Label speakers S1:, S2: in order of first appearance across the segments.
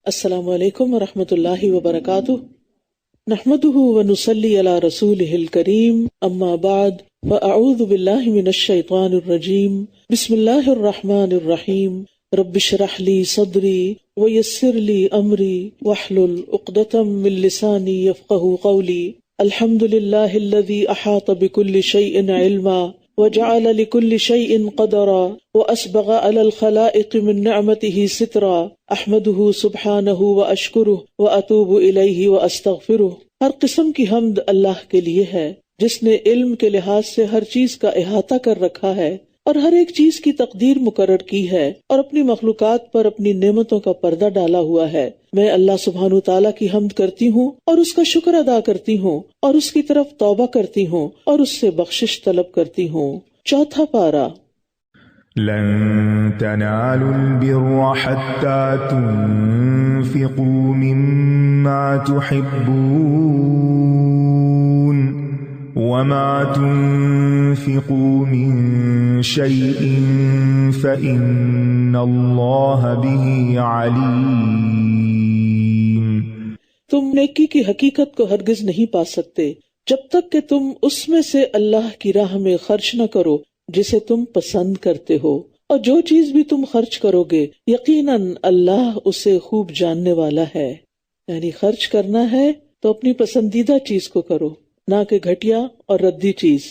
S1: السلام علیکم ورحمۃ اللہ وبرکاتہ، نحمده ونصلی علی رسولہ الکریم، اما بعد فاعوذ باللہ من الشیطان الرجیم، بسم اللہ الرحمن الرحیم، رب اشرح لی صدری ویسر لی امری واحلل عقدۃ من لسانی یفقہوا قولی، الحمد للہ الذی احاط بکل شیء علما وجعل لكل شيء قدرا وأسبغ على الخلائق من نعمته سترا احمده سبحانه واشكره واتوب اليه واستغفره۔ ہر قسم کی حمد اللہ کے لیے ہے جس نے علم کے لحاظ سے ہر چیز کا احاطہ کر رکھا ہے اور ہر ایک چیز کی تقدیر مقرر کی ہے اور اپنی مخلوقات پر اپنی نعمتوں کا پردہ ڈالا ہوا ہے۔ میں اللہ سبحانہ تعالیٰ کی حمد کرتی ہوں اور اس کا شکر ادا کرتی ہوں اور اس کی طرف توبہ کرتی ہوں اور اس سے بخشش طلب کرتی ہوں۔ چوتھا پارہ۔
S2: لن تنالوا البر حتى تنفقوا مما تحبون وما تنفقوا من شيء فإن الله به عليم۔
S1: تم نیکی کی حقیقت کو ہرگز نہیں پا سکتے جب تک کہ تم اس میں سے اللہ کی راہ میں خرچ نہ کرو جسے تم پسند کرتے ہو، اور جو چیز بھی تم خرچ کرو گے یقیناً اللہ اسے خوب جاننے والا ہے۔ یعنی خرچ کرنا ہے تو اپنی پسندیدہ چیز کو کرو، نہ کہ گھٹیا اور ردی چیز۔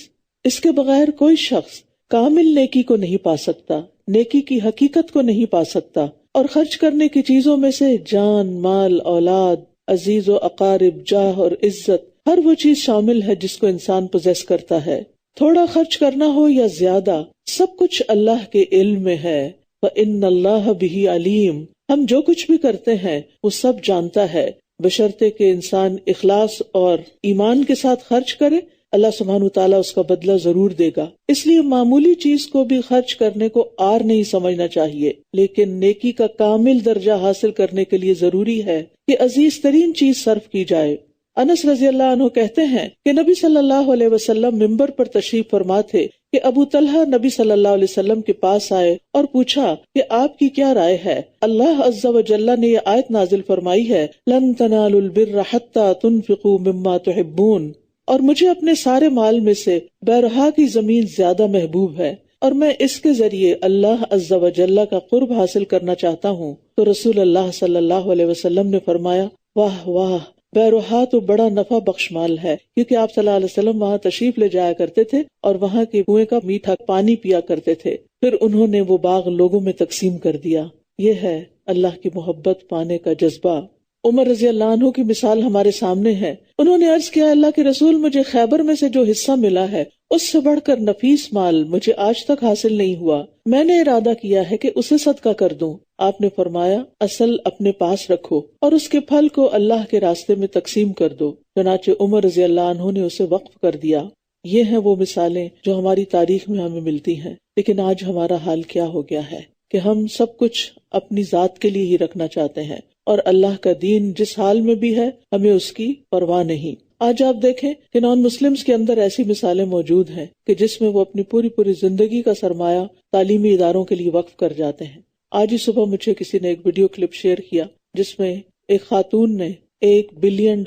S1: اس کے بغیر کوئی شخص کامل نیکی کو نہیں پا سکتا، نیکی کی حقیقت کو نہیں پا سکتا۔ اور خرچ کرنے کی چیزوں میں سے جان، مال، اولاد، عزیز و اقارب، جاہ اور عزت، ہر وہ چیز شامل ہے جس کو انسان پوزیس کرتا ہے۔ تھوڑا خرچ کرنا ہو یا زیادہ، سب کچھ اللہ کے علم میں ہے۔ وَإِنَّ اللَّهَ بِهِ عَلِيمٌ، ہم جو کچھ بھی کرتے ہیں وہ سب جانتا ہے، بشرطے کہ انسان اخلاص اور ایمان کے ساتھ خرچ کرے، اللہ سبحانہ تعالیٰ اس کا بدلہ ضرور دے گا۔ اس لیے معمولی چیز کو بھی خرچ کرنے کو آر نہیں سمجھنا چاہیے، لیکن نیکی کا کامل درجہ حاصل کرنے کے لیے ضروری ہے کہ عزیز ترین چیز صرف کی جائے۔ انس رضی اللہ عنہ کہتے ہیں کہ نبی صلی اللہ علیہ وسلم ممبر پر تشریف فرما تھے کہ ابو طلحہ نبی صلی اللہ علیہ وسلم کے پاس آئے اور پوچھا کہ آپ کی کیا رائے ہے؟ اللہ عز و جل نے یہ آیت نازل فرمائی ہے، لن تنالوا البر حتى تنفقوا مما تحبون، اور مجھے اپنے سارے مال میں سے بیرہا کی زمین زیادہ محبوب ہے اور میں اس کے ذریعے اللہ عز و جل کا قرب حاصل کرنا چاہتا ہوں۔ تو رسول اللہ صلی اللہ علیہ وسلم نے فرمایا، واہ واہ، بیروہا تو بڑا نفع بخش مال ہے، کیونکہ آپ صلی اللہ علیہ وسلم وہاں تشریف لے جایا کرتے تھے اور وہاں کے کنویں کا میٹھا پانی پیا کرتے تھے، پھر انہوں نے وہ باغ لوگوں میں تقسیم کر دیا۔ یہ ہے اللہ کی محبت پانے کا جذبہ۔ عمر رضی اللہ عنہ کی مثال ہمارے سامنے ہے۔ انہوں نے عرض کیا، اللہ کے رسول، مجھے خیبر میں سے جو حصہ ملا ہے اس سے بڑھ کر نفیس مال مجھے آج تک حاصل نہیں ہوا، میں نے ارادہ کیا ہے کہ اسے صدقہ کر دوں۔ آپ نے فرمایا، اصل اپنے پاس رکھو اور اس کے پھل کو اللہ کے راستے میں تقسیم کر دو۔ چنانچہ عمر رضی اللہ عنہ نے اسے وقف کر دیا۔ یہ ہیں وہ مثالیں جو ہماری تاریخ میں ہمیں ملتی ہیں، لیکن آج ہمارا حال کیا ہو گیا ہے کہ ہم سب کچھ اپنی ذات کے لیے ہی رکھنا چاہتے ہیں، اور اللہ کا دین جس حال میں بھی ہے ہمیں اس کی پرواہ نہیں۔ آج آپ دیکھیں کہ نان مسلمز کے اندر ایسی مثالیں موجود ہیں کہ جس میں وہ اپنی پوری زندگی کا سرمایہ تعلیمی اداروں کے لیے وقف کر جاتے ہیں۔ آج ہی صبح مجھے کسی نے ایک ویڈیو کلپ شیئر کیا جس میں ایک خاتون نے $1 بلین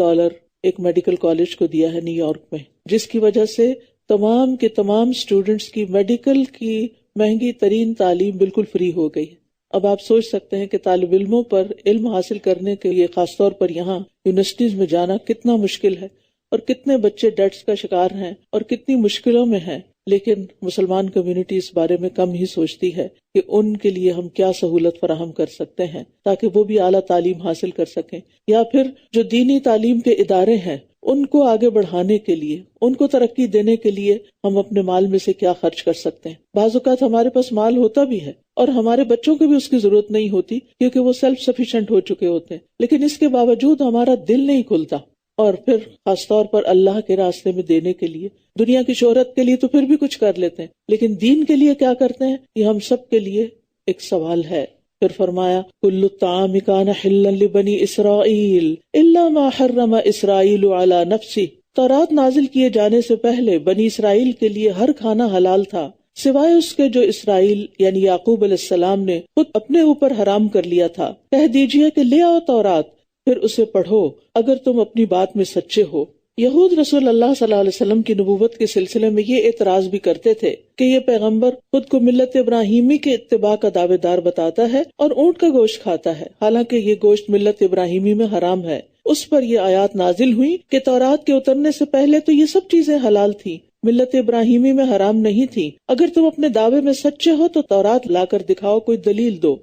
S1: ایک میڈیکل کالج کو دیا ہے نیو یارک میں، جس کی وجہ سے تمام کے تمام اسٹوڈنٹس کی میڈیکل کی مہنگی ترین تعلیم بالکل فری ہو گئی۔ اب آپ سوچ سکتے ہیں کہ طالب علموں پر علم حاصل کرنے کے لیے خاص طور پر یہاں یونیورسٹیز میں جانا کتنا مشکل ہے، اور کتنے بچے ڈیٹس کا شکار ہیں اور کتنی مشکلوں میں ہیں۔ لیکن مسلمان کمیونٹی اس بارے میں کم ہی سوچتی ہے کہ ان کے لیے ہم کیا سہولت فراہم کر سکتے ہیں تاکہ وہ بھی اعلیٰ تعلیم حاصل کر سکیں، یا پھر جو دینی تعلیم کے ادارے ہیں ان کو آگے بڑھانے کے لیے، ان کو ترقی دینے کے لیے ہم اپنے مال میں سے کیا خرچ کر سکتے ہیں۔ بعض اوقات ہمارے پاس مال ہوتا بھی ہے اور ہمارے بچوں کو بھی اس کی ضرورت نہیں ہوتی کیونکہ وہ سیلف سفیشینٹ ہو چکے ہوتے ہیں، لیکن اس کے باوجود ہمارا دل نہیں کھلتا۔ اور پھر خاص طور پر اللہ کے راستے میں دینے کے لیے، دنیا کی شہرت کے لیے تو پھر بھی کچھ کر لیتے ہیں، لیکن دین کے لیے کیا کرتے ہیں، یہ ہم سب کے لیے ایک سوال ہے۔ پھر فرمایا، کل الطعام کان حلا لبنی اسرائیل الا ما حرم اسرائیل علی نفسہ۔ تورات نازل کیے جانے سے پہلے بنی اسرائیل کے لیے ہر کھانا حلال تھا سوائے اس کے جو اسرائیل یعنی یعقوب علیہ السلام نے خود اپنے اوپر حرام کر لیا تھا۔ کہہ دیجئے کہ لے آؤ تورات، پھر اسے پڑھو اگر تم اپنی بات میں سچے ہو۔ یہود رسول اللہ صلی اللہ علیہ وسلم کی نبوت کے سلسلے میں یہ اعتراض بھی کرتے تھے کہ یہ پیغمبر خود کو ملت ابراہیمی کے اتباع کا دعوے دار بتاتا ہے اور اونٹ کا گوشت کھاتا ہے، حالانکہ یہ گوشت ملت ابراہیمی میں حرام ہے۔ اس پر یہ آیات نازل ہوئی کہ تورات کے اترنے سے پہلے تو یہ سب چیزیں حلال تھیں، ملت ابراہیمی میں حرام نہیں تھی۔ اگر تم اپنے دعوے میں سچے ہو تو تورات لا کر دکھاؤ، کوئی دلیل دو۔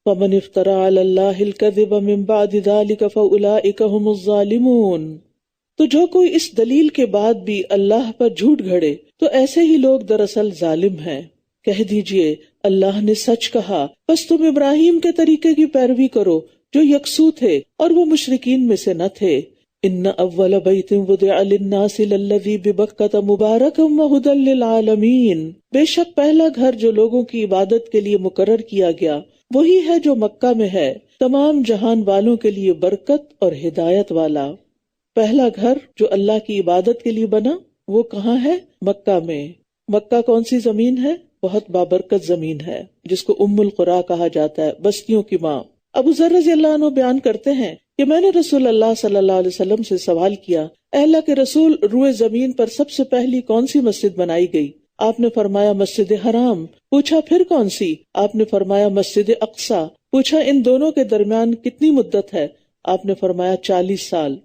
S1: وَمَنِ افْتَرَىٰ عَلَى اللَّهِ الْكَذِبَ مِن بَعْدِ ذَلِكَ فَأُولَٰئِكَ هُمُ الظَّالِمُونَ۔ تو جو کوئی اس دلیل کے بعد بھی اللہ پر جھوٹ گھڑے تو ایسے ہی لوگ دراصل ظالم ہیں۔ کہہ دیجئے اللہ نے سچ کہا، بس تم ابراہیم کے طریقے کی پیروی کرو جو یکسو تھے اور وہ مشرکین میں سے نہ تھے۔ ان اول بیت وضع للناس للذی ببکۃ مبارکا وہدی للعالمین، بے شک پہلا گھر جو لوگوں کی عبادت کے لیے مقرر کیا گیا وہی ہے جو مکہ میں ہے، تمام جہان والوں کے لیے برکت اور ہدایت والا۔ پہلا گھر جو اللہ کی عبادت کے لیے بنا وہ کہاں ہے؟ مکہ میں۔ مکہ کون سی زمین ہے؟ بہت بابرکت زمین ہے جس کو ام القریٰ کہا جاتا ہے، بستیوں کی ماں۔ ابو ذر رضی اللہ عنہ بیان کرتے ہیں کہ میں نے رسول اللہ صلی اللہ علیہ وسلم سے سوال کیا، اے اللہ کے رسول، روئے زمین پر سب سے پہلی کون سی مسجد بنائی گئی؟ آپ نے فرمایا مسجد حرام۔ پوچھا پھر کون سی؟ آپ نے فرمایا مسجد اقصی۔ پوچھا ان دونوں کے درمیان کتنی مدت ہے؟ آپ نے فرمایا 40 سال۔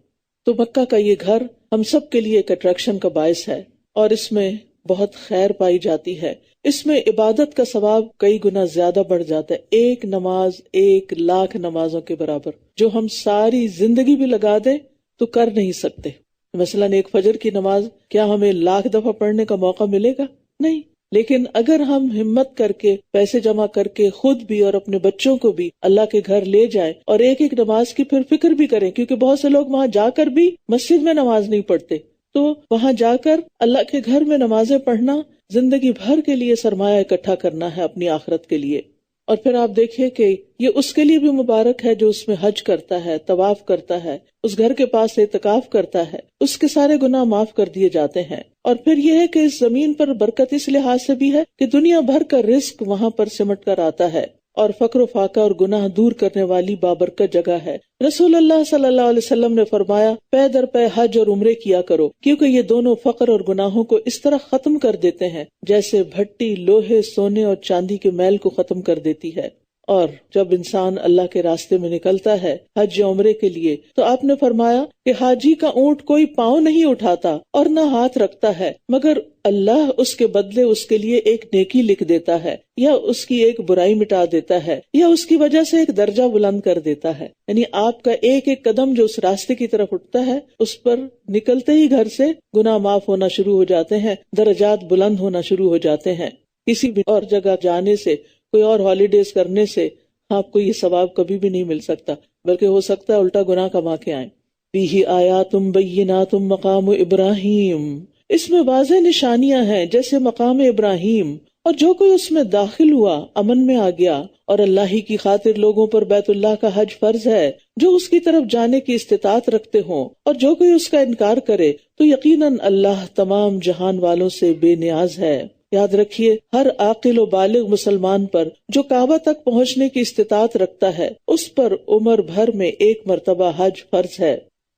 S1: تو مکہ کا یہ گھر ہم سب کے لیے ایک اٹریکشن کا باعث ہے اور اس میں بہت خیر پائی جاتی ہے۔ اس میں عبادت کا ثواب کئی گنا زیادہ بڑھ جاتا ہے، ایک نماز 1,00,000 نمازوں کے برابر، جو ہم ساری زندگی بھی لگا دیں تو کر نہیں سکتے۔ مثلاً ایک فجر کی نماز کیا ہمیں 1,00,000 دفعہ پڑھنے کا موقع ملے گا؟ نہیں، لیکن اگر ہم ہمت کر کے پیسے جمع کر کے خود بھی اور اپنے بچوں کو بھی اللہ کے گھر لے جائیں اور ایک ایک نماز کی پھر فکر بھی کریں، کیونکہ بہت سے لوگ وہاں جا کر بھی مسجد میں نماز نہیں پڑھتے، تو وہاں جا کر اللہ کے گھر میں نمازیں پڑھنا زندگی بھر کے لیے سرمایہ اکٹھا کرنا ہے اپنی آخرت کے لیے۔ اور پھر آپ دیکھیے کہ یہ اس کے لیے بھی مبارک ہے جو اس میں حج کرتا ہے، طواف کرتا ہے، اس گھر کے پاس اعتکاف کرتا ہے، اس کے سارے گناہ معاف کر دیے جاتے ہیں۔ اور پھر یہ ہے کہ اس زمین پر برکت اس لحاظ سے بھی ہے کہ دنیا بھر کا رزق وہاں پر سمٹ کر آتا ہے اور فقر و فاقہ اور گناہ دور کرنے والی بابرکت جگہ ہے۔ رسول اللہ صلی اللہ علیہ وسلم نے فرمایا پے در پے حج اور عمرے کیا کرو، کیونکہ یہ دونوں فقر اور گناہوں کو اس طرح ختم کر دیتے ہیں جیسے بھٹی لوہے، سونے اور چاندی کے میل کو ختم کر دیتی ہے۔ اور جب انسان اللہ کے راستے میں نکلتا ہے حج یا عمرے کے لیے تو آپ نے فرمایا کہ حاجی کا اونٹ کوئی پاؤں نہیں اٹھاتا اور نہ ہاتھ رکھتا ہے مگر اللہ اس کے بدلے اس کے لیے ایک نیکی لکھ دیتا ہے یا اس کی ایک برائی مٹا دیتا ہے یا اس کی وجہ سے ایک درجہ بلند کر دیتا ہے۔ یعنی آپ کا ایک ایک قدم جو اس راستے کی طرف اٹھتا ہے اس پر نکلتے ہی گھر سے گناہ معاف ہونا شروع ہو جاتے ہیں، درجات بلند ہونا شروع ہو جاتے ہیں۔ کسی بھی اور جگہ جانے سے، کوئی اور ہالیڈیز کرنے سے آپ کو یہ ثواب کبھی بھی نہیں مل سکتا، بلکہ ہو سکتا ہے الٹا گناہ کما کے آئیں۔ فیہ آیات بینات مقام ابراہیم، اس میں واضح نشانیاں ہیں جیسے مقام ابراہیم، اور جو کوئی اس میں داخل ہوا امن میں آ گیا، اور اللہ ہی کی خاطر لوگوں پر بیت اللہ کا حج فرض ہے جو اس کی طرف جانے کی استطاعت رکھتے ہوں، اور جو کوئی اس کا انکار کرے تو یقیناً اللہ تمام جہان والوں سے بے نیاز ہے۔ یاد رکھیے ہر عاقل و بالغ مسلمان پر جو کعبہ تک پہنچنے کی استطاعت رکھتا ہے اس پر عمر بھر میں ایک مرتبہ حج فرض ہے،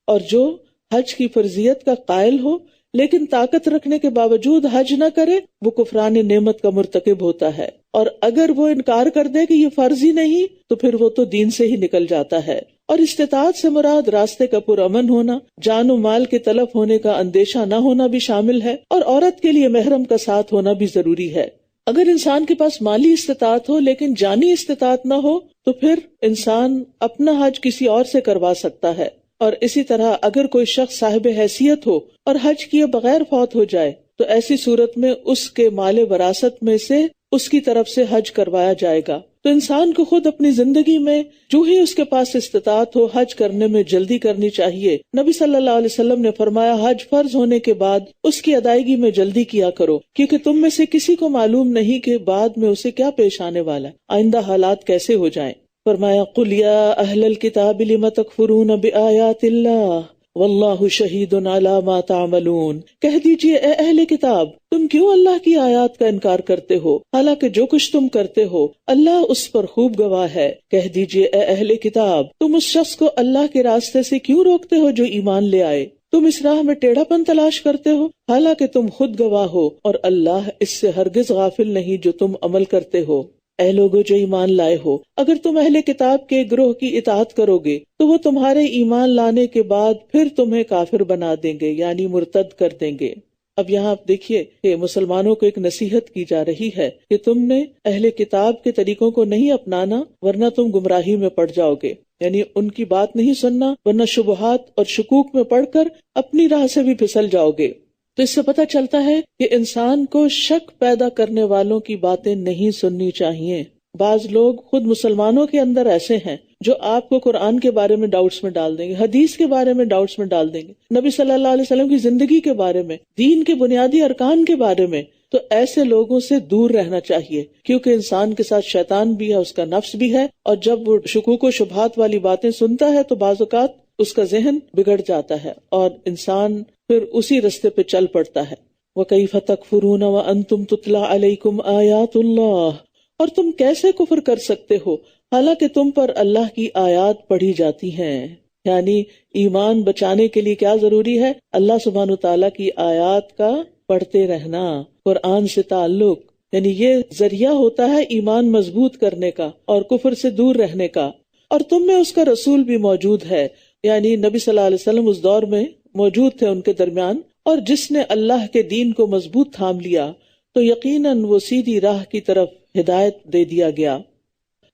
S1: اور جو حج کی فرضیت کا قائل ہو لیکن طاقت رکھنے کے باوجود حج نہ کرے وہ کفران نعمت کا مرتکب ہوتا ہے، اور اگر وہ انکار کر دے کہ یہ فرض ہی نہیں تو پھر وہ تو دین سے ہی نکل جاتا ہے۔ اور استطاعت سے مراد راستے کا پرامن ہونا، جان و مال کے تلف ہونے کا اندیشہ نہ ہونا بھی شامل ہے، اور عورت کے لیے محرم کا ساتھ ہونا بھی ضروری ہے۔ اگر انسان کے پاس مالی استطاعت ہو لیکن جانی استطاعت نہ ہو تو پھر انسان اپنا حج کسی اور سے کروا سکتا ہے، اور اسی طرح اگر کوئی شخص صاحب حیثیت ہو اور حج کیے بغیر فوت ہو جائے تو ایسی صورت میں اس کے مال وراثت میں سے اس کی طرف سے حج کروایا جائے گا۔ تو انسان کو خود اپنی زندگی میں جو ہی اس کے پاس استطاعت ہو حج کرنے میں جلدی کرنی چاہیے۔ نبی صلی اللہ علیہ وسلم نے فرمایا حج فرض ہونے کے بعد اس کی ادائیگی میں جلدی کیا کرو، کیونکہ تم میں سے کسی کو معلوم نہیں کہ بعد میں اسے کیا پیش آنے والا ہے، آئندہ حالات کیسے ہو جائیں۔ فرمایا قل یا اہل الکتاب لم تکفرون بآیات اللہ واللہ شہید علی ما تعملون، کہہ دیجئے اے اہل کتاب تم کیوں اللہ کی آیات کا انکار کرتے ہو، حالانکہ جو کچھ تم کرتے ہو اللہ اس پر خوب گواہ ہے۔ کہہ دیجئے اے اہل کتاب تم اس شخص کو اللہ کے راستے سے کیوں روکتے ہو جو ایمان لے آئے، تم اس راہ میں ٹیڑھا پن تلاش کرتے ہو، حالانکہ تم خود گواہ ہو اور اللہ اس سے ہرگز غافل نہیں جو تم عمل کرتے ہو۔ اے لوگو جو ایمان لائے ہو، اگر تم اہل کتاب کے گروہ کی اطاعت کرو گے تو وہ تمہارے ایمان لانے کے بعد پھر تمہیں کافر بنا دیں گے، یعنی مرتد کر دیں گے۔ اب یہاں آپ دیکھیے کہ مسلمانوں کو ایک نصیحت کی جا رہی ہے کہ تم نے اہل کتاب کے طریقوں کو نہیں اپنانا ورنہ تم گمراہی میں پڑ جاؤ گے، یعنی ان کی بات نہیں سننا ورنہ شبہات اور شکوک میں پڑ کر اپنی راہ سے بھی پھسل جاؤ گے۔ تو اس سے پتہ چلتا ہے کہ انسان کو شک پیدا کرنے والوں کی باتیں نہیں سننی چاہیے۔ بعض لوگ خود مسلمانوں کے اندر ایسے ہیں جو آپ کو قرآن کے بارے میں ڈاؤٹس میں ڈال دیں گے، حدیث کے بارے میں ڈاؤٹس میں ڈال دیں گے، نبی صلی اللہ علیہ وسلم کی زندگی کے بارے میں، دین کے بنیادی ارکان کے بارے میں۔ تو ایسے لوگوں سے دور رہنا چاہیے، کیونکہ انسان کے ساتھ شیطان بھی ہے، اس کا نفس بھی ہے، اور جب وہ شکوک و شبہات والی باتیں سنتا ہے تو بعض اوقات اس کا ذہن بگڑ جاتا ہے اور انسان پھر اسی رستے پہ چل پڑتا ہے۔ وَكَيْفَ تَكْفُرُونَ وَأَنْتُمْ تُتْلَى عَلَيْكُمْ آيَاتُ اللَّهِ، اور تم کیسے کفر کر سکتے ہو حالانکہ تم پر اللہ کی آیات پڑھی جاتی ہیں۔ یعنی ایمان بچانے کے لیے کیا ضروری ہے؟ اللہ سبحانہ وتعالیٰ کی آیات کا پڑھتے رہنا، قرآن سے تعلق، یعنی یہ ذریعہ ہوتا ہے ایمان مضبوط کرنے کا اور کفر سے دور رہنے کا۔ اور تم میں اس کا رسول بھی موجود ہے، یعنی نبی صلی اللہ علیہ وسلم اس دور میں موجود تھے ان کے درمیان، اور جس نے اللہ کے دین کو مضبوط تھام لیا تو یقیناً وہ سیدھی راہ کی طرف ہدایت دے دیا گیا۔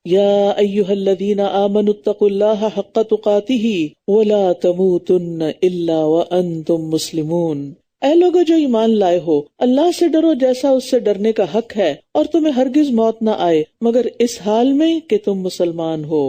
S1: یا ایھا الذین آمنوا اتقوا اللہ حق تقاتہ ولا تموتن الا وانتم مسلمون، اے لوگو جو ایمان لائے ہو اللہ سے ڈرو جیسا اس سے ڈرنے کا حق ہے، اور تمہیں ہرگز موت نہ آئے مگر اس حال میں کہ تم مسلمان ہو۔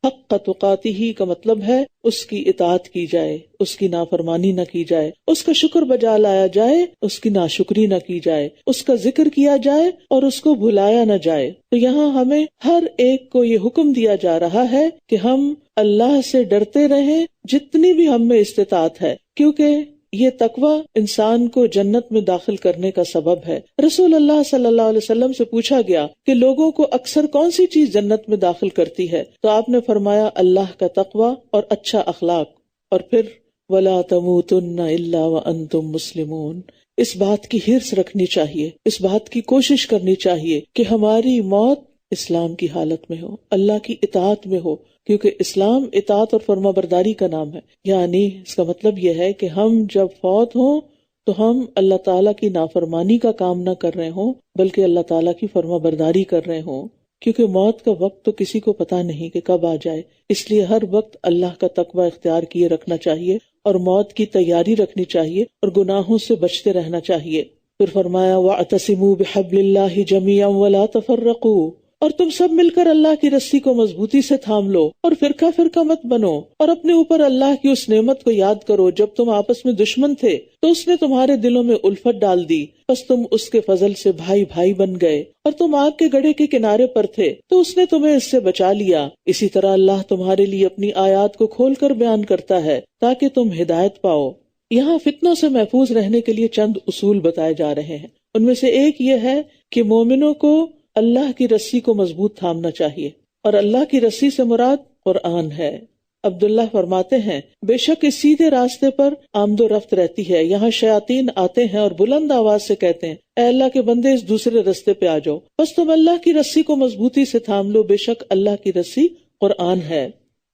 S1: حق تقاتہ کا مطلب ہے اس کی اطاعت کی جائے، اس کی نافرمانی نہ کی جائے، اس کا شکر بجا لایا جائے، اس کی ناشکری نہ کی جائے، اس کا ذکر کیا جائے اور اس کو بھلایا نہ جائے۔ تو یہاں ہمیں ہر ایک کو یہ حکم دیا جا رہا ہے کہ ہم اللہ سے ڈرتے رہیں جتنی بھی ہم میں استطاعت ہے، کیونکہ یہ تقوی انسان کو جنت میں داخل کرنے کا سبب ہے۔ رسول اللہ صلی اللہ علیہ وسلم سے پوچھا گیا کہ لوگوں کو اکثر کون سی چیز جنت میں داخل کرتی ہے، تو آپ نے فرمایا اللہ کا تقوی اور اچھا اخلاق، اور پھر وَلَا تَمُوتُنَّ إِلَّا وَأَنْتُمْ مُسْلِمُونَ۔ اس بات کی حرص رکھنی چاہیے، اس بات کی کوشش کرنی چاہیے کہ ہماری موت اسلام کی حالت میں ہو، اللہ کی اطاعت میں ہو، کیونکہ اسلام اطاعت اور فرما برداری کا نام ہے۔ یعنی اس کا مطلب یہ ہے کہ ہم جب فوت ہوں تو ہم اللہ تعالیٰ کی نافرمانی کا کام نہ کر رہے ہوں بلکہ اللہ تعالیٰ کی فرما برداری کر رہے ہوں، کیونکہ موت کا وقت تو کسی کو پتہ نہیں کہ کب آ جائے، اس لیے ہر وقت اللہ کا تقوی اختیار کیے رکھنا چاہیے اور موت کی تیاری رکھنی چاہیے اور گناہوں سے بچتے رہنا چاہیے۔ پھر فرمایا وَاعْتَصِمُوا بِحَبْلِ اللَّهِ جَمِيعًا وَلَا تَفَرَّقُوا، اور تم سب مل کر اللہ کی رسی کو مضبوطی سے تھام لو اور فرقہ فرقہ مت بنو، اور اپنے اوپر اللہ کی اس نعمت کو یاد کرو جب تم آپس میں دشمن تھے تو اس نے تمہارے دلوں میں الفت ڈال دی، پس تم اس کے فضل سے بھائی بھائی بن گئے، اور تم آگ کے گڑھے کے کنارے پر تھے تو اس نے تمہیں اس سے بچا لیا۔ اسی طرح اللہ تمہارے لیے اپنی آیات کو کھول کر بیان کرتا ہے تاکہ تم ہدایت پاؤ۔ یہاں فتنوں سے محفوظ رہنے کے لیے چند اصول بتائے جا رہے ہیں، ان میں سے ایک یہ ہے کہ مومنوں کو اللہ کی رسی کو مضبوط تھامنا چاہیے، اور اللہ کی رسی سے مراد قرآن ہے۔ عبداللہ فرماتے ہیں بے شک اس سیدھے راستے پر آمد و رفت رہتی ہے، یہاں شیاطین آتے ہیں اور بلند آواز سے کہتے ہیں اے اللہ کے بندے اس دوسرے راستے پہ آ جاؤ، بس تم اللہ کی رسی کو مضبوطی سے تھام لو، بے شک اللہ کی رسی قرآن ہے۔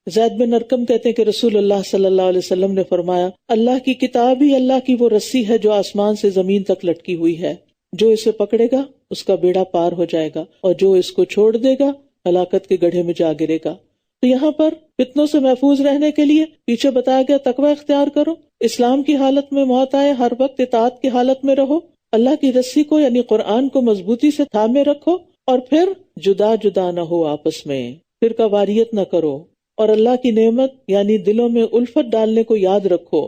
S1: زید بن ارقم کہتے ہیں کہ رسول اللہ صلی اللہ علیہ وسلم نے فرمایا اللہ کی کتاب ہی اللہ کی وہ رسی ہے جو آسمان سے زمین تک لٹکی ہوئی ہے، جو اسے پکڑے گا اس کا بیڑا پار ہو جائے گا، اور جو اس کو چھوڑ دے گا ہلاکت کے گڑھے میں جا گرے گا۔ تو یہاں پر فتنوں سے محفوظ رہنے کے لیے پیچھے بتایا گیا تقوی اختیار کرو، اسلام کی حالت میں موت آئے ہر وقت اطاعت کی حالت میں رہو، اللہ کی رسی کو یعنی قرآن کو مضبوطی سے تھامے رکھو، اور پھر جدا جدا نہ ہو آپس میں، فرقہ واریت نہ کرو، اور اللہ کی نعمت یعنی دلوں میں الفت ڈالنے کو یاد رکھو،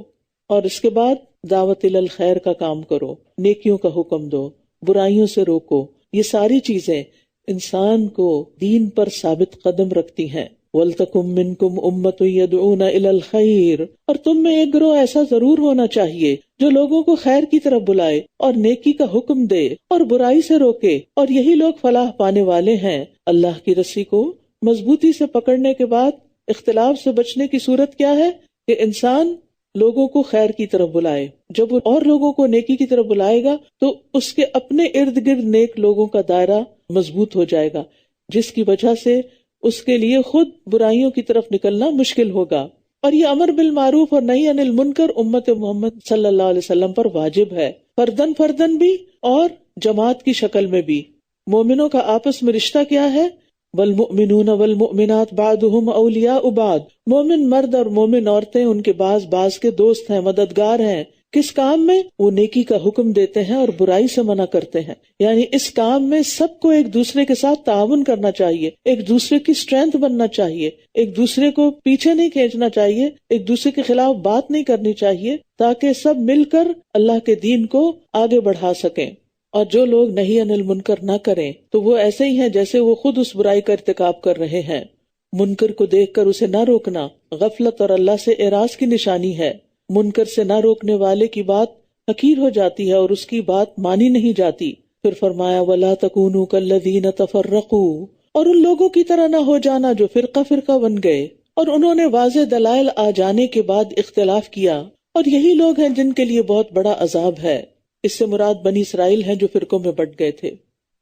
S1: اور اس کے بعد دعوت الخیر کا کام کرو، نیکیوں کا حکم دو، برائیوں سے روکو۔ یہ ساری چیزیں انسان کو دین پر ثابت قدم رکھتی ہیں۔ وَلْتَكُن مِّنكُمْ أُمَّةٌ يَدْعُونَ إِلَى الْخَيْرِ، اور تم میں ایک گروہ ایسا ضرور ہونا چاہیے جو لوگوں کو خیر کی طرف بلائے اور نیکی کا حکم دے اور برائی سے روکے، اور یہی لوگ فلاح پانے والے ہیں۔ اللہ کی رسی کو مضبوطی سے پکڑنے کے بعد اختلاف سے بچنے کی صورت کیا ہے کہ انسان لوگوں کو خیر کی طرف بلائے۔ جب وہ اور لوگوں کو نیکی کی طرف بلائے گا تو اس کے اپنے ارد گرد نیک لوگوں کا دائرہ مضبوط ہو جائے گا، جس کی وجہ سے اس کے لیے خود برائیوں کی طرف نکلنا مشکل ہوگا۔ اور یہ امر بالمعروف اور نہی عن المنکر امت محمد صلی اللہ علیہ وسلم پر واجب ہے، فردن فردن بھی اور جماعت کی شکل میں بھی۔ مومنوں کا آپس میں رشتہ کیا ہے؟ والمؤمنون والمؤمنات بعضهم اولیاء بعض، مومن مرد اور مومن عورتیں ان کے بعض کے دوست ہیں، مددگار ہیں۔ کس کام میں؟ وہ نیکی کا حکم دیتے ہیں اور برائی سے منع کرتے ہیں، یعنی اس کام میں سب کو ایک دوسرے کے ساتھ تعاون کرنا چاہیے، ایک دوسرے کی اسٹرینتھ بننا چاہیے، ایک دوسرے کو پیچھے نہیں کھینچنا چاہیے، ایک دوسرے کے خلاف بات نہیں کرنی چاہیے، تاکہ سب مل کر اللہ کے دین کو آگے بڑھا سکیں۔ اور جو لوگ نہی عن المنکر نہ کریں تو وہ ایسے ہی ہیں جیسے وہ خود اس برائی کا ارتکاب کر رہے ہیں۔ منکر کو دیکھ کر اسے نہ روکنا غفلت اور اللہ سے اعراض کی نشانی ہے۔ منکر سے نہ روکنے والے کی بات حقیر ہو جاتی ہے اور اس کی بات مانی نہیں جاتی۔ پھر فرمایا وَلَا تَكُونُوا كَالَّذِينَ تَفَرَّقُوا، اور ان لوگوں کی طرح نہ ہو جانا جو فرقہ بن گئے اور انہوں نے واضح دلائل آ جانے کے بعد اختلاف کیا، اور یہی لوگ ہیں جن کے لیے بہت بڑا عذاب ہے۔ اس سے مراد بنی اسرائیل ہیں جو فرقوں میں بٹ گئے تھے۔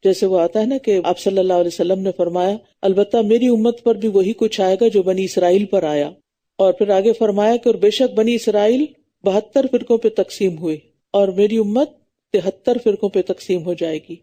S1: جیسے وہ آتا ہے نا کہ آپ صلی اللہ علیہ وسلم نے فرمایا البتہ میری امت پر بھی وہی کچھ آئے گا جو بنی اسرائیل پر آیا، اور پھر آگے فرمایا کہ اور بے شک بنی اسرائیل 72 فرقوں پہ تقسیم ہوئی اور میری امت 73 فرقوں پہ تقسیم ہو جائے گی،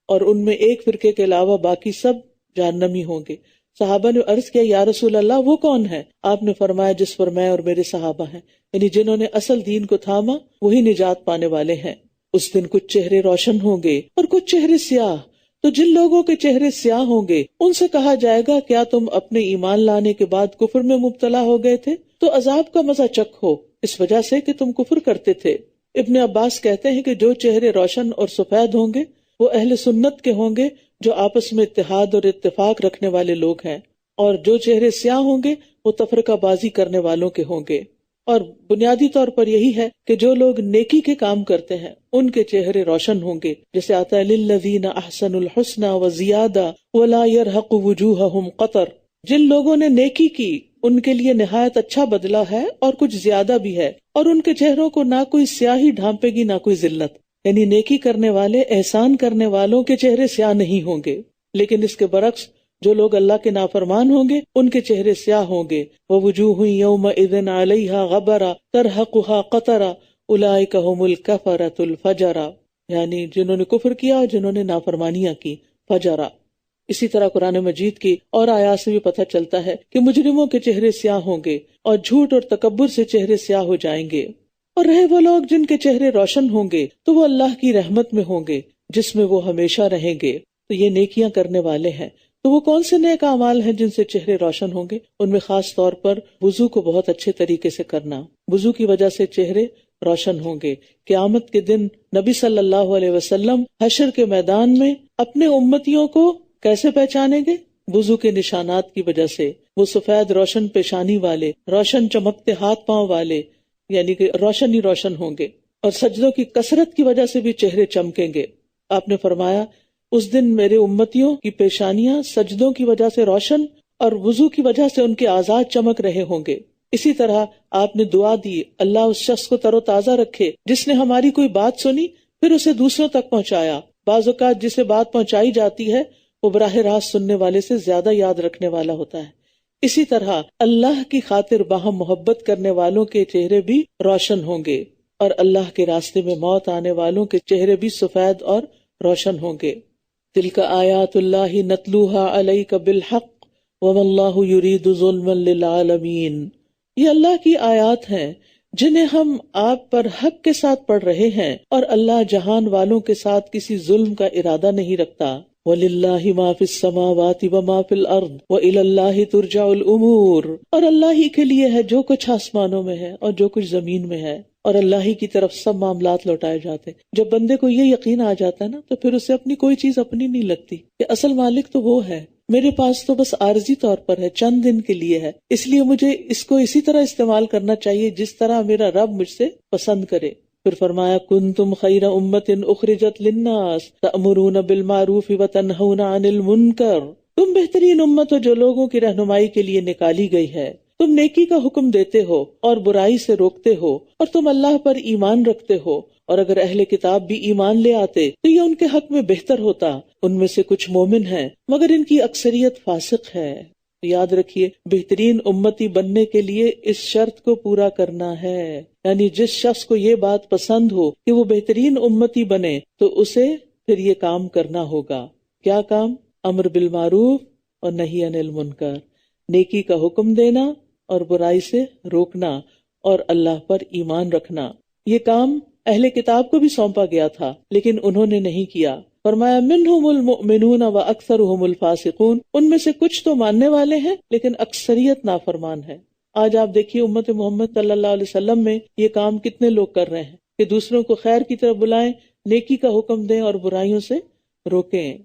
S1: اور ان میں ایک فرقے کے علاوہ باقی سب جہنمی ہوں گے۔ صحابہ نے عرض کیا یا رسول اللہ وہ کون ہے؟ آپ نے فرمایا جس پر میں اور میرے صحابہ ہیں، یعنی جنہوں نے اصل دین کو تھاما وہی نجات پانے والے ہیں۔ اس دن کچھ چہرے روشن ہوں گے اور کچھ چہرے سیاہ، تو جن لوگوں کے چہرے سیاہ ہوں گے ان سے کہا جائے گا کیا تم اپنے ایمان لانے کے بعد کفر میں مبتلا ہو گئے تھے؟ تو عذاب کا مزہ چکھو اس وجہ سے کہ تم کفر کرتے تھے۔ ابن عباس کہتے ہیں کہ جو چہرے روشن اور سفید ہوں گے وہ اہل سنت کے ہوں گے جو آپس میں اتحاد اور اتفاق رکھنے والے لوگ ہیں، اور جو چہرے سیاہ ہوں گے وہ تفرقہ بازی کرنے والوں کے ہوں گے۔ اور بنیادی طور پر یہی ہے کہ جو لوگ نیکی کے کام کرتے ہیں ان کے چہرے روشن ہوں گے، جیسے آتا ہے لِلَّذِينَ أَحْسَنُوا الْحُسْنَى وَزِيَادَةٌ وَلَا يَرْهَقُ وُجُوهَهُمْ قَطَرٌ، جن لوگوں نے نیکی کی ان کے لیے نہایت اچھا بدلہ ہے اور کچھ زیادہ بھی ہے، اور ان کے چہروں کو نہ کوئی سیاہی ڈھانپے گی نہ کوئی ذلت، یعنی نیکی کرنے والے احسان کرنے والوں کے چہرے سیاہ نہیں ہوں گے۔ لیکن اس کے برعکس جو لوگ اللہ کے نافرمان ہوں گے ان کے چہرے سیاہ ہوں گے۔ وَوُجُوهٌ يَوْمَئِذٍ عَلَيْهَا غَبَرَةٌ تَرْهَقُهَا قَتَرَةٌ أُولَئِكَ هُمُ الْكَفَرَةُ الْفَجَرَةُ، یعنی جنہوں نے کفر کیا اور جنہوں نے نافرمانیاں کی، فجرہ۔ اسی طرح قرآن مجید کی اور آیات سے بھی پتہ چلتا ہے کہ مجرموں کے چہرے سیاہ ہوں گے اور جھوٹ اور تکبر سے چہرے سیاہ ہو جائیں گے۔ اور رہے وہ لوگ جن کے چہرے روشن ہوں گے تو وہ اللہ کی رحمت میں ہوں گے جس میں وہ ہمیشہ رہیں گے۔ تو یہ نیکیاں کرنے والے ہیں۔ تو وہ کون سے نیک اعمال ہیں جن سے چہرے روشن ہوں گے؟ ان میں خاص طور پر وضو کو بہت اچھے طریقے سے کرنا، وضو کی وجہ سے چہرے روشن ہوں گے۔ قیامت کے دن نبی صلی اللہ علیہ وسلم حشر کے میدان میں اپنے امتیوں کو کیسے پہچانیں گے؟ وضو کے نشانات کی وجہ سے۔ وہ سفید روشن پیشانی والے، روشن چمکتے ہاتھ پاؤں والے، یعنی کہ روشن ہی روشن ہوں گے، اور سجدوں کی کثرت کی وجہ سے بھی چہرے چمکیں گے۔ آپ نے فرمایا اس دن میرے امتیوں کی پیشانیاں سجدوں کی وجہ سے روشن اور وضو کی وجہ سے ان کے اعضاء چمک رہے ہوں گے۔ اسی طرح آپ نے دعا دی اللہ اس شخص کو تر و تازہ رکھے جس نے ہماری کوئی بات سنی پھر اسے دوسروں تک پہنچایا۔ بعض اوقات جسے بات پہنچائی جاتی ہے وہ براہ راست سننے والے سے زیادہ یاد رکھنے والا ہوتا ہے۔ اسی طرح اللہ کی خاطر باہم محبت کرنے والوں کے چہرے بھی روشن ہوں گے، اور اللہ کے راستے میں موت آنے والوں کے چہرے بھی سفید اور روشن ہوں گے۔ تلک آیات اللہ نتلوها علیک بالحق وما اللہ یرید ظلما للعالمین، یہ اللہ کی آیات ہیں جنہیں ہم آپ پر حق کے ساتھ پڑھ رہے ہیں، اور اللہ جہان والوں کے ساتھ کسی ظلم کا ارادہ نہیں رکھتا۔ وَلِلَّهِ مَا فِي السَّمَاوَاتِ وَمَا فِي الْأَرْضِ وَإِلَى اللَّهِ تُرْجَعُ الْأُمُورُ، اور اللہ ہی کے لیے ہے جو کچھ آسمانوں میں ہے اور جو کچھ زمین میں ہے، اور اللہ ہی کی طرف سب معاملات لوٹائے جاتے ہیں۔ جب بندے کو یہ یقین آ جاتا ہے نا تو پھر اسے اپنی کوئی چیز اپنی نہیں لگتی، کہ اصل مالک تو وہ ہے، میرے پاس تو بس عارضی طور پر ہے، چند دن کے لیے ہے، اس لیے مجھے اس کو اسی طرح استعمال کرنا چاہیے جس طرح میرا رب مجھ سے پسند کرے۔ پھر فرمایا کنتم خیر امت اخرجت للناس تأمرون بالمعروف وتنہون عن المنکر، تم بہترین امت ہو جو لوگوں کی رہنمائی کے لیے نکالی گئی ہے، تم نیکی کا حکم دیتے ہو اور برائی سے روکتے ہو، اور تم اللہ پر ایمان رکھتے ہو، اور اگر اہل کتاب بھی ایمان لے آتے تو یہ ان کے حق میں بہتر ہوتا، ان میں سے کچھ مومن ہیں مگر ان کی اکثریت فاسق ہے۔ یاد رکھیے بہترین امتی بننے کے لیے اس شرط کو پورا کرنا ہے، یعنی جس شخص کو یہ بات پسند ہو کہ وہ بہترین امتی بنے تو اسے پھر یہ کام کرنا ہوگا۔ کیا کام؟ امر بالمعروف اور نہی عن المنکر، نیکی کا حکم دینا اور برائی سے روکنا اور اللہ پر ایمان رکھنا۔ یہ کام اہل کتاب کو بھی سونپا گیا تھا لیکن انہوں نے نہیں کیا۔ فرمایا منہم المؤمنون واکثرهم الفاسقون، ان میں سے کچھ تو ماننے والے ہیں لیکن اکثریت نافرمان ہے۔ آج آپ دیکھیے امت محمد صلی اللہ علیہ وسلم میں یہ کام کتنے لوگ کر رہے ہیں کہ دوسروں کو خیر کی طرف بلائیں، نیکی کا حکم دیں اور برائیوں سے روکیں۔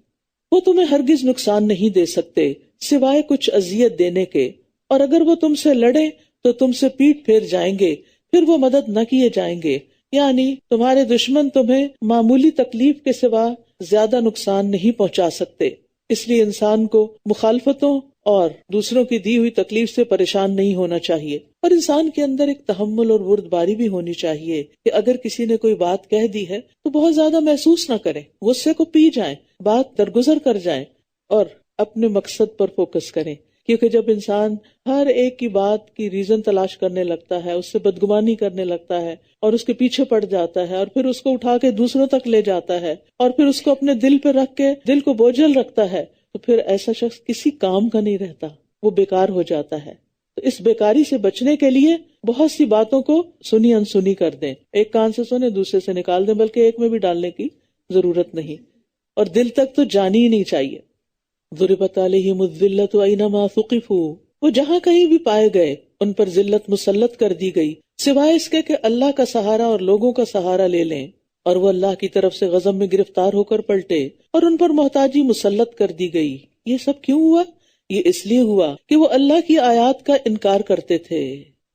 S1: وہ تمہیں ہرگز نقصان نہیں دے سکتے سوائے کچھ اذیت دینے کے، اور اگر وہ تم سے لڑیں تو تم سے پیٹ پھیر جائیں گے، پھر وہ مدد نہ کیے جائیں گے، یعنی تمہارے دشمن تمہیں معمولی تکلیف کے سوا زیادہ نقصان نہیں پہنچا سکتے۔ اس لیے انسان کو مخالفتوں اور دوسروں کی دی ہوئی تکلیف سے پریشان نہیں ہونا چاہیے، اور انسان کے اندر ایک تحمل اور بردباری بھی ہونی چاہیے کہ اگر کسی نے کوئی بات کہہ دی ہے تو بہت زیادہ محسوس نہ کریں، غصے کو پی جائیں، بات درگزر کر جائیں اور اپنے مقصد پر فوکس کریں۔ کیونکہ جب انسان ہر ایک کی بات کی ریزن تلاش کرنے لگتا ہے، اس سے بدگمانی کرنے لگتا ہے اور اس کے پیچھے پڑ جاتا ہے اور پھر اس کو اٹھا کے دوسروں تک لے جاتا ہے اور پھر اس کو اپنے دل پہ رکھ کے دل کو بوجھل رکھتا ہے، تو پھر ایسا شخص کسی کام کا نہیں رہتا، وہ بیکار ہو جاتا ہے۔ تو اس بیکاری سے بچنے کے لیے بہت سی باتوں کو سنی انسنی کر دیں، ایک کان سے سنیں دوسرے سے نکال دیں، بلکہ ایک میں بھی ڈالنے کی ضرورت نہیں، اور دل تک تو جانی ہی نہیں چاہیے۔ ضربت علیہم الذلۃ اینما ثقفوا، وہ جہاں کہیں بھی پائے گئے ان پر ذلت مسلط کر دی گئی، سوائے اس کے کہ اللہ کا سہارا اور لوگوں کا سہارا لے لیں، اور وہ اللہ کی طرف سے غضب میں گرفتار ہو کر پلٹے اور ان پر محتاجی مسلط کر دی گئی۔ یہ سب کیوں ہوا؟ یہ اس لیے ہوا کہ وہ اللہ کی آیات کا انکار کرتے تھے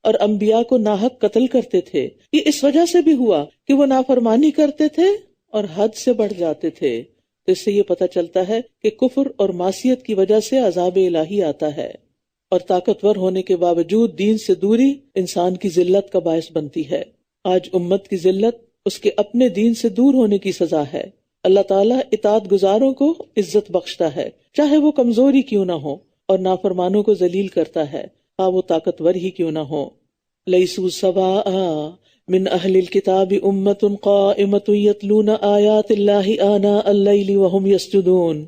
S1: اور انبیاء کو ناحق قتل کرتے تھے۔ یہ اس وجہ سے بھی ہوا کہ وہ نافرمانی کرتے تھے اور حد سے بڑھ جاتے تھے۔ تو اس سے یہ پتہ چلتا ہے کہ کفر اور معصیت کی وجہ سے عذاب الہی آتا ہے، اور طاقتور ہونے کے باوجود دین سے دوری انسان کی ذلت کا باعث بنتی ہے۔ آج امت کی ذلت اس کے اپنے دین سے دور ہونے کی سزا ہے۔ اللہ تعالیٰ اطاعت گزاروں کو عزت بخشتا ہے چاہے وہ کمزوری کیوں نہ ہو، اور نافرمانوں کو ذلیل کرتا ہے خواہ وہ طاقتور ہی کیوں نہ ہو۔ لیسوا سواء من اہل الکتاب امۃ قائمۃ یتلون آیات اللہ آناء اللیل وہم یسجدون،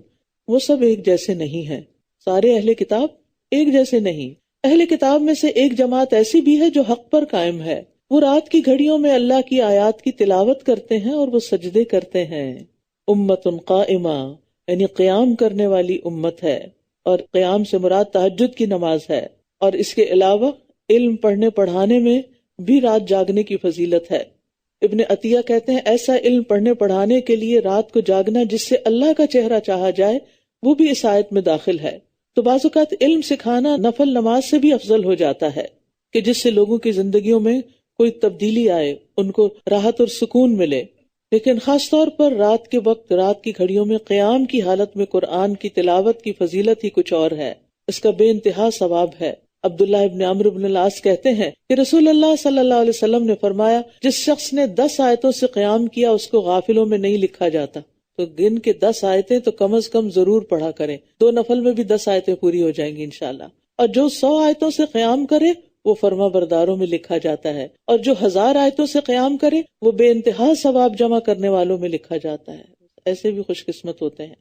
S1: وہ سب ایک جیسے نہیں ہیں، سارے اہل کتاب ایک جیسے نہیں۔ اہل کتاب میں سے ایک جماعت ایسی بھی ہے جو حق پر قائم ہے، وہ رات کی گھڑیوں میں اللہ کی آیات کی تلاوت کرتے ہیں اور وہ سجدے کرتے ہیں۔ امۃ قائمہ یعنی قیام کرنے والی امت ہے، اور قیام سے مراد تہجد کی نماز ہے، اور اس کے علاوہ علم پڑھنے پڑھانے میں بھی رات جاگنے کی فضیلت ہے۔ ابن عطیہ کہتے ہیں ایسا علم پڑھنے پڑھانے کے لیے رات کو جاگنا جس سے اللہ کا چہرہ چاہا جائے وہ بھی اس آیت میں داخل ہے۔ تو بعض اوقات علم سکھانا نفل نماز سے بھی افضل ہو جاتا ہے کہ جس سے لوگوں کی زندگیوں میں کوئی تبدیلی آئے، ان کو راحت اور سکون ملے۔ لیکن خاص طور پر رات کے وقت رات کی گھڑیوں میں قیام کی حالت میں قرآن کی تلاوت کی فضیلت ہی کچھ اور ہے، اس کا بے انتہا ثواب ہے۔ عبداللہ ابن عمرو بن العاص کہتے ہیں کہ رسول اللہ صلی اللہ علیہ وسلم نے فرمایا جس شخص نے 10 آیتوں سے قیام کیا اس کو غافلوں میں نہیں لکھا جاتا۔ تو گن کے 10 آیتیں تو کم از کم ضرور پڑھا کریں، 2 نفل میں بھی 10 آیتیں پوری ہو جائیں گی انشاءاللہ۔ اور جو 100 آیتوں سے قیام کرے وہ فرما برداروں میں لکھا جاتا ہے، اور جو 1000 آیتوں سے قیام کرے وہ بے انتہا ثواب جمع کرنے والوں میں لکھا جاتا ہے۔ ایسے بھی خوش قسمت ہوتے ہیں۔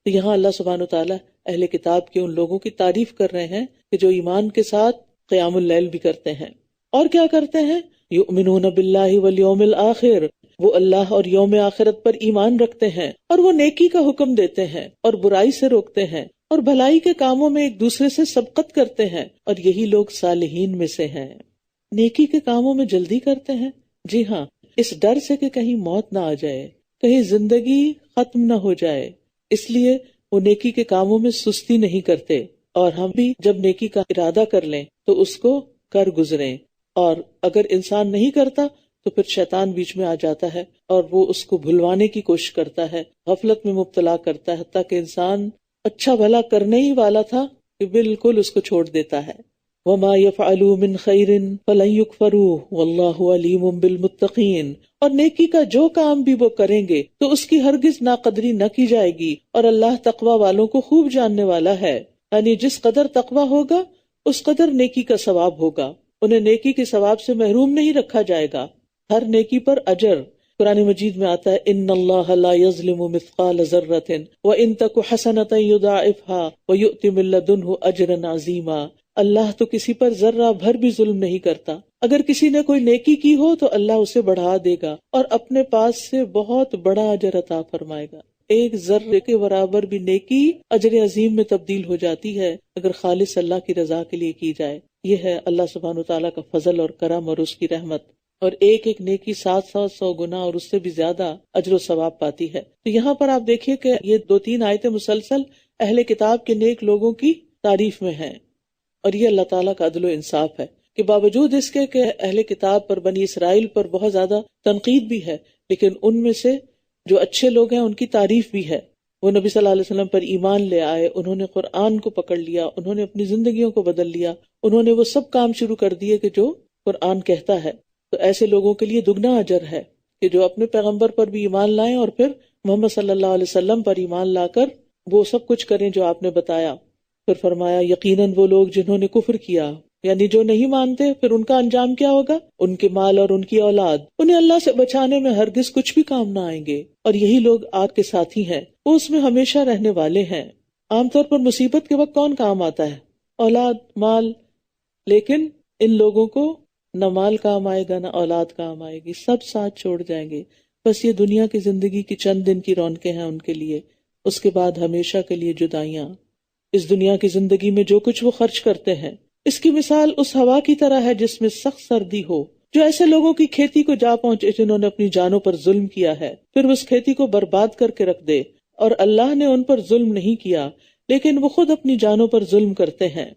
S1: تو یہاں اللہ سبحانہ وتعالیٰ اہل کتاب کے ان لوگوں کی تعریف کر رہے ہیں کہ جو ایمان کے ساتھ قیام اللیل بھی کرتے ہیں۔ اور کیا کرتے ہیں؟ یؤمنون باللہ والیوم الآخر، وہ اللہ اور یوم آخرت پر ایمان رکھتے ہیں، اور وہ نیکی کا حکم دیتے ہیں اور برائی سے روکتے ہیں، اور بھلائی کے کاموں میں ایک دوسرے سے سبقت کرتے ہیں، اور یہی لوگ صالحین میں سے ہیں۔ نیکی کے کاموں میں جلدی کرتے ہیں، جی ہاں، اس ڈر سے کہ کہیں موت نہ آ جائے، کہیں زندگی ختم نہ ہو جائے، اس لیے وہ نیکی کے کاموں میں سستی نہیں کرتے، اور ہم بھی جب نیکی کا ارادہ کر لیں تو اس کو کر گزریں، اور اگر انسان نہیں کرتا تو پھر شیطان بیچ میں آ جاتا ہے اور وہ اس کو بھلوانے کی کوشش کرتا ہے، غفلت میں مبتلا کرتا ہے، حتیٰ کہ انسان اچھا بھلا کرنے ہی والا تھا کہ بالکل اس کو چھوڑ دیتا ہے۔ وَمَا يَفْعَلُوا مِنْ خَيْرٍ فَلَنْ يُكْفَرُوهُ وَاللَّهُ عَلِيمٌ بِالْمُتَّقِينَ، اور نیکی کا جو کام بھی وہ کریں گے تو اس کی ہرگز ناقدری نہ کی جائے گی، اور اللہ تقوی والوں کو خوب جاننے والا ہے۔ یعنی جس قدر تقوی ہوگا اس قدر نیکی کا ثواب ہوگا، انہیں نیکی کے ثواب سے محروم نہیں رکھا جائے گا، ہر نیکی پر اجر۔ قرآن مجید میں آتا ہے ان اللہ لا یظلم مثقال ذرۃ وان تک حسنۃ یضاعفها ویؤت من لدنہ اجرا عظیما، اللہ تو کسی پر ذرہ بھر بھی ظلم نہیں کرتا، اگر کسی نے کوئی نیکی کی ہو تو اللہ اسے بڑھا دے گا اور اپنے پاس سے بہت بڑا اجر عطا فرمائے گا۔ ایک ذرے کے برابر بھی نیکی اجر عظیم میں تبدیل ہو جاتی ہے اگر خالص اللہ کی رضا کے لیے کی جائے۔ یہ ہے اللہ سبحانہ وتعالیٰ کا فضل اور کرم اور اس کی رحمت، اور ایک ایک نیکی 700 گنا اور اس سے بھی زیادہ اجر و ثواب پاتی ہے۔ تو یہاں پر آپ دیکھیے کہ یہ 2-3 آیتیں مسلسل اہل کتاب کے نیک لوگوں کی تعریف میں ہیں، اور یہ اللہ تعالیٰ کا عدل و انصاف ہے کہ باوجود اس کے کہ اہل کتاب پر، بنی اسرائیل پر بہت زیادہ تنقید بھی ہے، لیکن ان میں سے جو اچھے لوگ ہیں ان کی تعریف بھی ہے۔ وہ نبی صلی اللہ علیہ وسلم پر ایمان لے آئے، انہوں نے قرآن کو پکڑ لیا، انہوں نے اپنی زندگیوں کو بدل لیا، انہوں نے وہ سب کام شروع کر دیے کہ جو قرآن کہتا ہے۔ تو ایسے لوگوں کے لیے دگنا اجر ہے کہ جو اپنے پیغمبر پر بھی ایمان لائیں اور پھر محمد صلی اللہ علیہ وسلم پر ایمان لا کر وہ سب کچھ کریں جو آپ نے بتایا۔ پھر فرمایا یقیناً وہ لوگ جنہوں نے کفر کیا، یعنی جو نہیں مانتے، پھر ان کا انجام کیا ہوگا؟ ان کے مال اور ان کی اولاد انہیں اللہ سے بچانے میں ہرگز کچھ بھی کام نہ آئیں گے، اور یہی لوگ آگ کے ساتھی ہیں، وہ اس میں ہمیشہ رہنے والے ہیں۔ عام طور پر مصیبت کے وقت کون کام آتا ہے؟ اولاد، مال، لیکن ان لوگوں کو نہ مال کام آئے گا، نہ اولاد کام آئے گی، سب ساتھ چھوڑ جائیں گے۔ بس یہ دنیا کی زندگی کی چند دن کی رونقیں ہیں ان کے لیے، اس کے بعد ہمیشہ کے لیے جدائیاں۔ اس دنیا کی زندگی میں جو کچھ وہ خرچ کرتے ہیں، اس کی مثال اس ہوا کی طرح ہے جس میں سخت سردی ہو، جو ایسے لوگوں کی کھیتی کو جا پہنچے جنہوں نے اپنی جانوں پر ظلم کیا ہے، پھر اس کھیتی کو برباد کر کے رکھ دے، اور اللہ نے ان پر ظلم نہیں کیا لیکن وہ خود اپنی جانوں پر ظلم کرتے ہیں۔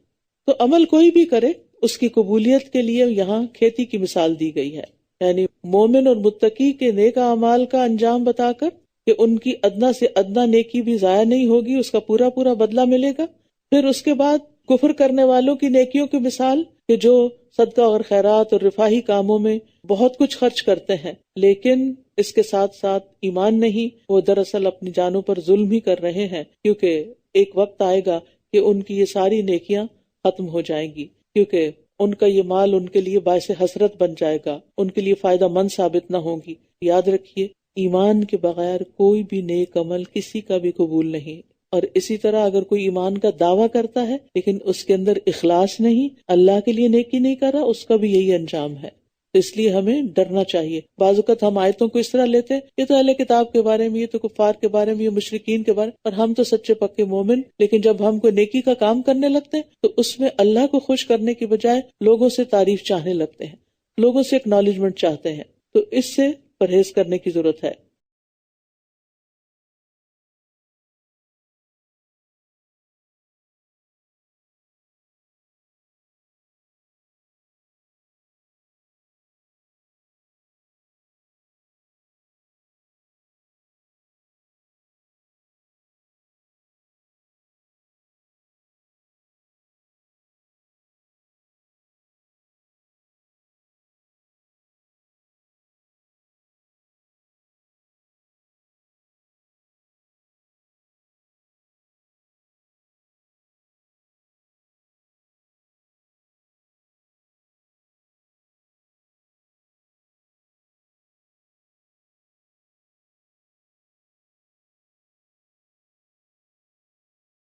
S1: تو عمل کوئی بھی کرے، اس کی قبولیت کے لیے یہاں کھیتی کی مثال دی گئی ہے، یعنی مومن اور متقی کے نیک اعمال کا انجام بتا کر کہ ان کی ادنا سے ادنا نیکی بھی ضائع نہیں ہوگی، اس کا پورا پورا بدلہ ملے گا۔ پھر اس کے بعد کفر کرنے والوں کی نیکیوں کی مثال کہ جو صدقہ اور خیرات اور رفاہی کاموں میں بہت کچھ خرچ کرتے ہیں، لیکن اس کے ساتھ ساتھ ایمان نہیں، وہ دراصل اپنی جانوں پر ظلم ہی کر رہے ہیں، کیونکہ ایک وقت آئے گا کہ ان کی یہ ساری نیکیاں ختم ہو جائیں گی، کیونکہ ان کا یہ مال ان کے لیے باعث حسرت بن جائے گا، ان کے لیے فائدہ مند ثابت نہ ہوگی۔ یاد رکھیے، ایمان کے بغیر کوئی بھی نیک عمل کسی کا بھی قبول نہیں، اور اسی طرح اگر کوئی ایمان کا دعویٰ کرتا ہے لیکن اس کے اندر اخلاص نہیں، اللہ کے لیے نیکی نہیں کر رہا، اس کا بھی یہی انجام ہے۔ تو اس لیے ہمیں ڈرنا چاہیے۔ بعض اوقات ہم آیتوں کو اس طرح لیتے ہیں، یہ تو اہل کتاب کے بارے میں، یہ تو کفار کے بارے میں، یہ مشرکین کے بارے میں، اور ہم تو سچے پکے مومن، لیکن جب ہم کوئی نیکی کا کام کرنے لگتے ہیں تو اس میں اللہ کو خوش کرنے کی بجائے لوگوں سے تعریف چاہنے لگتے ہیں، لوگوں سے اکنالجمنٹ چاہتے ہیں۔ تو اس سے پرہیز کرنے کی ضرورت ہے۔